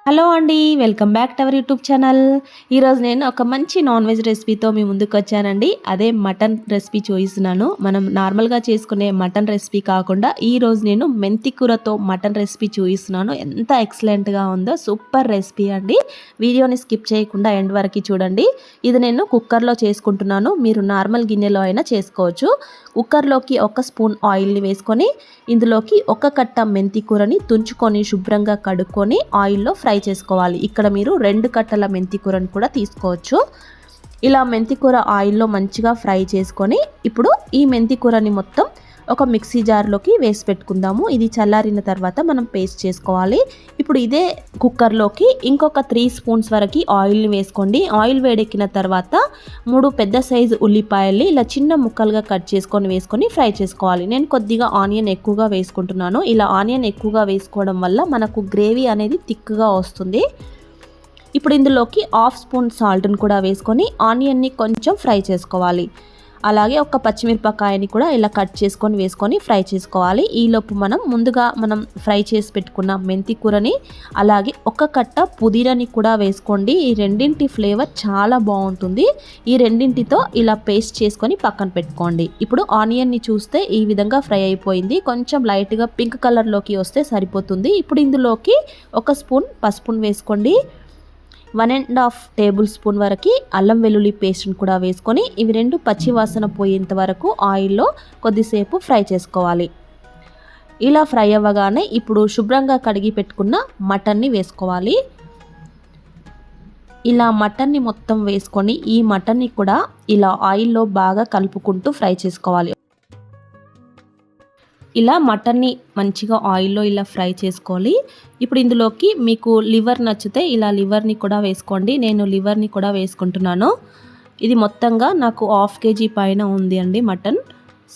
Hello అండి. Welcome back to our YouTube channel. ఈరోజు నేను ఒక మంచి నాన్ వెజ్ రెసిపీతో మీ ముందుకు వచ్చానండి. అదే మటన్ రెసిపీ చూపిస్తున్నాను. మనం నార్మల్గా చేసుకునే మటన్ రెసిపీ కాకుండా ఈరోజు నేను మెంతి కూరతో మటన్ రెసిపీ చూపిస్తున్నాను. ఎంత ఎక్సలెంట్గా ఉందో, సూపర్ రెసిపీ అండి. వీడియోని స్కిప్ చేయకుండా ఎండ్ వరకు చూడండి. ఇది నేను కుక్కర్లో చేసుకుంటున్నాను. మీరు నార్మల్ గిన్నెలో అయినా చేసుకోవచ్చు. కుక్కర్లోకి 1 స్పూన్ ఆయిల్ని వేసుకొని ఇందులోకి 1 కట్ట మెంతి కూరని తుంచుకొని శుభ్రంగా కడుక్కొని ఆయిల్లో ఫ్రై చేసుకోవాలి. ఇక్కడ మీరు 2 కట్టల మెంతి కూరని కూడా తీసుకోవచ్చు. ఇలా మెంతి కూర ఆయిల్లో మంచిగా ఫ్రై చేసుకొని ఇప్పుడు ఈ మెంతి కూరని మొత్తం ఒక మిక్సీ జార్లోకి వేసి పెట్టుకుందాము. ఇది చల్లారిన తర్వాత మనం పేస్ట్ చేసుకోవాలి. ఇప్పుడు ఇదే కుక్కర్లోకి ఇంకొక 3 స్పూన్స్ వరకు ఆయిల్ని వేసుకోండి. ఆయిల్ వేడెక్కిన తర్వాత 3 పెద్ద సైజు ఉల్లిపాయల్ని ఇలా చిన్న ముక్కలుగా కట్ చేసుకొని వేసుకొని ఫ్రై చేసుకోవాలి. నేను కొద్దిగా ఆనియన్ ఎక్కువగా వేసుకుంటున్నాను. ఇలా ఆనియన్ ఎక్కువగా వేసుకోవడం వల్ల మనకు గ్రేవీ అనేది థిక్గా వస్తుంది. ఇప్పుడు ఇందులోకి 1/2 స్పూన్ సాల్ట్ని కూడా వేసుకొని ఆనియన్ని కొంచెం ఫ్రై చేసుకోవాలి. అలాగే ఒక పచ్చిమిరపకాయని కూడా ఇలా కట్ చేసుకొని వేసుకొని ఫ్రై చేసుకోవాలి. ఈలోపు ముందుగా మనం ఫ్రై చేసి పెట్టుకున్న మెంతి కూరని అలాగే 1 కట్ట పుదీనాని కూడా వేసుకోండి. ఈ రెండింటి ఫ్లేవర్ చాలా బాగుంటుంది. ఈ రెండింటితో ఇలా పేస్ట్ చేసుకొని పక్కన పెట్టుకోండి. ఇప్పుడు ఆనియన్ని చూస్తే ఈ విధంగా ఫ్రై అయిపోయింది. కొంచెం లైట్గా పింక్ కలర్లోకి వస్తే సరిపోతుంది. ఇప్పుడు ఇందులోకి 1 స్పూన్ పసుపును వేసుకోండి. 1.5 టేబుల్ స్పూన్ వరకు అల్లం వెల్లుల్లి పేస్ట్ని కూడా వేసుకొని ఇవి 2 పచ్చి వాసన పోయేంత వరకు ఆయిల్లో కొద్దిసేపు ఫ్రై చేసుకోవాలి. ఇలా ఫ్రై అవ్వగానే ఇప్పుడు శుభ్రంగా కడిగి పెట్టుకున్న మటన్ని వేసుకోవాలి. ఇలా మటన్ని మొత్తం వేసుకొని ఈ మటన్ని కూడా ఇలా ఆయిల్లో బాగా కలుపుకుంటూ ఫ్రై చేసుకోవాలి. ఇలా మటన్ని మంచిగా ఆయిల్లో ఇలా ఫ్రై చేసుకోవాలి. ఇప్పుడు ఇందులోకి మీకు లివర్ నచ్చితే ఇలా లివర్ని కూడా వేసుకోండి. నేను లివర్ని కూడా వేసుకుంటున్నాను. ఇది మొత్తంగా నాకు 1/2 kg పైన ఉంది అండి మటన్.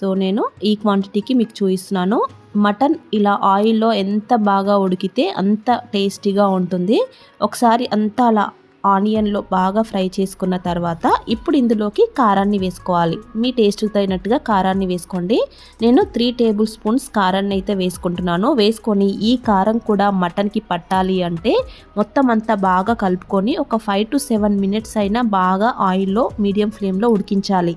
సో నేను ఈ క్వాంటిటీకి మీకు చూపిస్తున్నాను. మటన్ ఇలా ఆయిల్లో ఎంత బాగా ఉడికితే అంత టేస్టీగా ఉంటుంది. ఒకసారి అంతా అలా ఆనియన్లో బాగా ఫ్రై చేసుకున్న తర్వాత ఇప్పుడు ఇందులోకి కారాన్ని వేసుకోవాలి. మీ టేస్ట్కి తగినట్టుగా కారాన్ని వేసుకోండి. నేను 3 టేబుల్ స్పూన్స్ కారాన్ని అయితే వేసుకుంటున్నాను. వేసుకొని ఈ కారం కూడా మటన్కి పట్టాలి అంటే మొత్తం అంతా బాగా కలుపుకొని ఒక 5 to 7 మినిట్స్ అయినా బాగా ఆయిల్లో మీడియం ఫ్లేమ్లో ఉడికించాలి.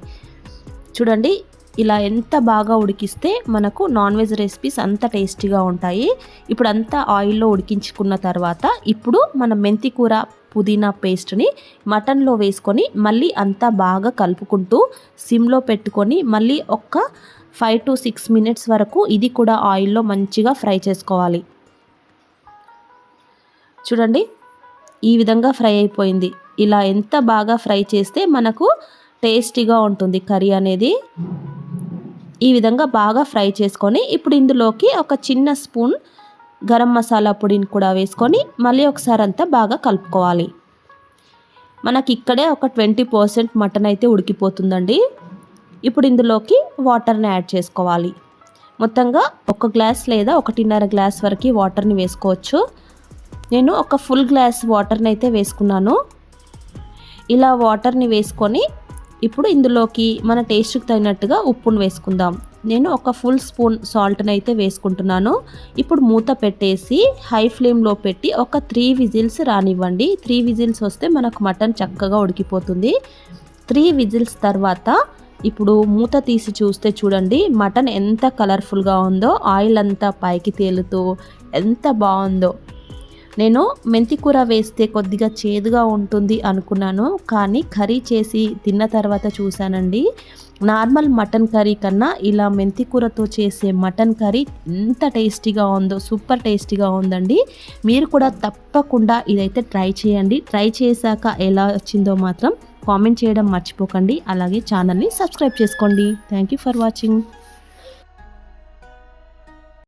చూడండి ఇలా ఎంత బాగా ఉడికిస్తే మనకు నాన్ వెజ్ రెసిపీస్ అంత టేస్టీగా ఉంటాయి. ఇప్పుడు అంతా ఆయిల్లో ఉడికించుకున్న తర్వాత ఇప్పుడు మన మెంతి కూర పుదీనా పేస్ట్ని మటన్లో వేసుకొని మళ్ళీ అంతా బాగా కలుపుకుంటూ సిమ్లో పెట్టుకొని మళ్ళీ ఒక 5 to 6 మినిట్స్ వరకు ఇది కూడా ఆయిల్లో మంచిగా ఫ్రై చేసుకోవాలి. చూడండి ఈ విధంగా ఫ్రై అయిపోయింది. ఇలా ఎంత బాగా ఫ్రై చేస్తే మనకు టేస్టీగా ఉంటుంది కర్రీ అనేది. ఈ విధంగా బాగా ఫ్రై చేసుకొని ఇప్పుడు ఇందులోకి ఒక చిన్న స్పూన్ గరం మసాలా పొడిని కూడా వేసుకొని మళ్ళీ ఒకసారి అంతా బాగా కలుపుకోవాలి. మనకి ఇక్కడే ఒక 20% మటన్ అయితే ఉడికిపోతుందండి. ఇప్పుడు ఇందులోకి వాటర్ని యాడ్ చేసుకోవాలి. మొత్తంగా 1 గ్లాస్ లేదా 1.5 గ్లాస్ వరకు వాటర్ని వేసుకోవచ్చు. నేను ఒక ఫుల్ గ్లాస్ వాటర్ని అయితే వేసుకున్నాను. ఇలా వాటర్ని వేసుకొని ఇప్పుడు ఇందులోకి మన టేస్ట్కి తగినట్టుగా ఉప్పును వేసుకుందాం. నేను ఒక ఫుల్ స్పూన్ సాల్ట్ని అయితే వేసుకుంటున్నాను. ఇప్పుడు మూత పెట్టేసి హై ఫ్లేమ్లో పెట్టి ఒక 3 విజిల్స్ రానివ్వండి. 3 విజిల్స్ వస్తే మనకు మటన్ చక్కగా ఉడికిపోతుంది. 3 విజిల్స్ తర్వాత ఇప్పుడు మూత తీసి చూస్తే చూడండి మటన్ ఎంత కలర్ఫుల్గా ఉందో, ఆయిల్ అంతా పైకి తేలుతూ ఎంత బాగుందో. నేను మెంతి కూర వేస్తే కొద్దిగా చేదుగా ఉంటుంది అనుకున్నాను, కానీ కర్రీ చేసి తిన్న తర్వాత చూశానండి నార్మల్ మటన్ కర్రీ కన్నా ఇలా మెంతి కూరతో చేసే మటన్ కర్రీ ఎంత టేస్టీగా ఉందో, సూపర్ టేస్టీగా ఉందండి. మీరు కూడా తప్పకుండా ఇదైతే ట్రై చేయండి. ట్రై చేశాక ఎలా వచ్చిందో మాత్రం కామెంట్ చేయడం మర్చిపోకండి. అలాగే ఛానల్ని సబ్స్క్రైబ్ చేసుకోండి. Thank you for watching.